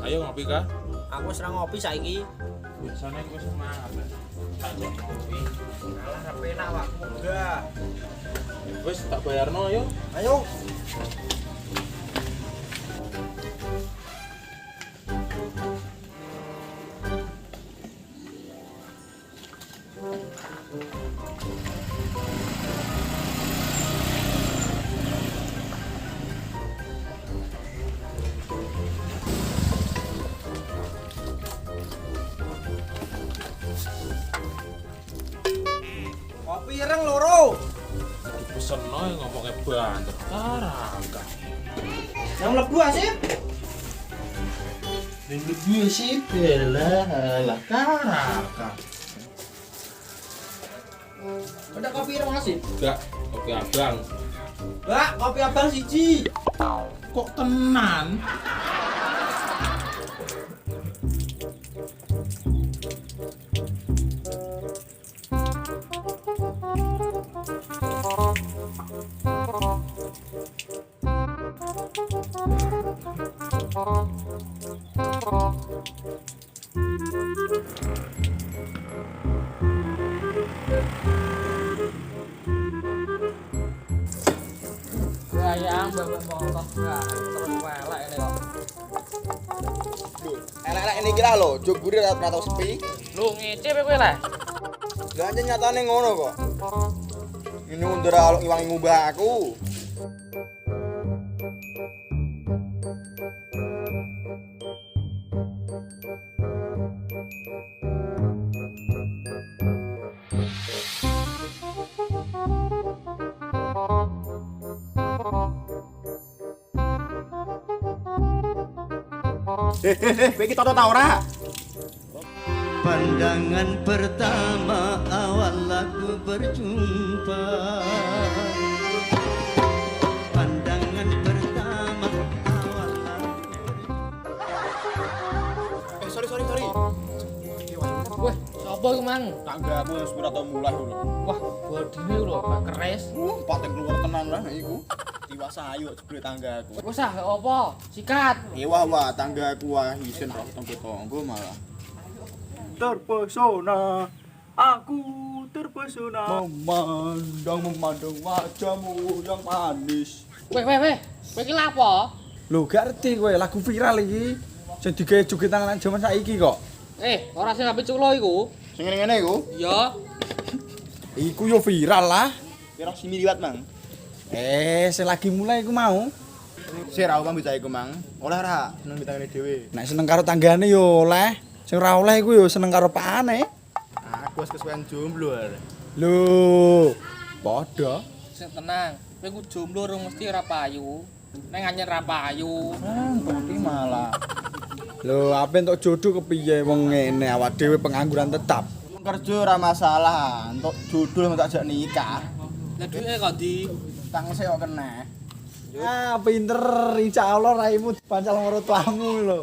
Ayo ngopi kah? Aku wis ra ngopi saiki. Biasanya gue semangat lah. Ajak ngopi. Alah ra penak awakmu enggak. Wes tak bayarno ayo. Ayo. Kopi ireng loro. Dipesenno ngomongnya banter. Karangka. Yang mlebu asip. Ning lebih sih bela lah karangka. Ada kopi ireng asip. Enggak, kopi abang. Mbak, kopi abang siji. Kok tenan? Sayang bapak motor enggak terus welek ini kok. Elek-elek ini kira lho, jog buri rata-rata sepi. Lu ngece kowe le. Lah anjen nyatane ngono kok. Ini undur alok iwang ngubah aku. Kowe iki toto ta ora? Pandangan pertama awal aku berjumpa. Pandangan pertama awal aku berjumpa. Sorry. Weh, sapa iku mang? Tanggamu wis ora tau mulai lho. Wah, bodine lho gak keres. Pating keluar tenan lah iku. Tiwas ayu jebule tanggaku. Wes ah apa? Sikat. Wah, tanggaku wah isin roh tonggo malah. Terpesona. Aku terpesona. Memandang wajahmu yang manis. Weh. Kowe iki lha apa? Lho gak ngerti kowe lagu viral iki. Sing digawe jogetan nang jaman saiki kok. Ora sing ape culo iku. Sing ngene-ngene iku. Ya. Iku yo viral lah. Kira sini liwat, Mang. Sing lagi mulai iku mau. Sing ra omong bisa iku, Mang. Oleh ra seneng ditangane dhewe. Nek seneng karo tanggane yo oleh. Sing ora oleh iku yo seneng karo pakane. Aku wis kesuwen jomblo. Lho, padha. Sing tenang. Kowe ku jomblo ora mesti ora payu. Nek anyen ra payu. Berarti malah. Lho, ape entuk jodoh kepiye wong ngene awak dhewe pengangguran tetap. Kerja ora masalah, entuk jodoh tak ajak nikah. Lah duwe kok di Tang sik kok kena. Ah, pinter, insyaallah raimu pancal karo tuamu lho.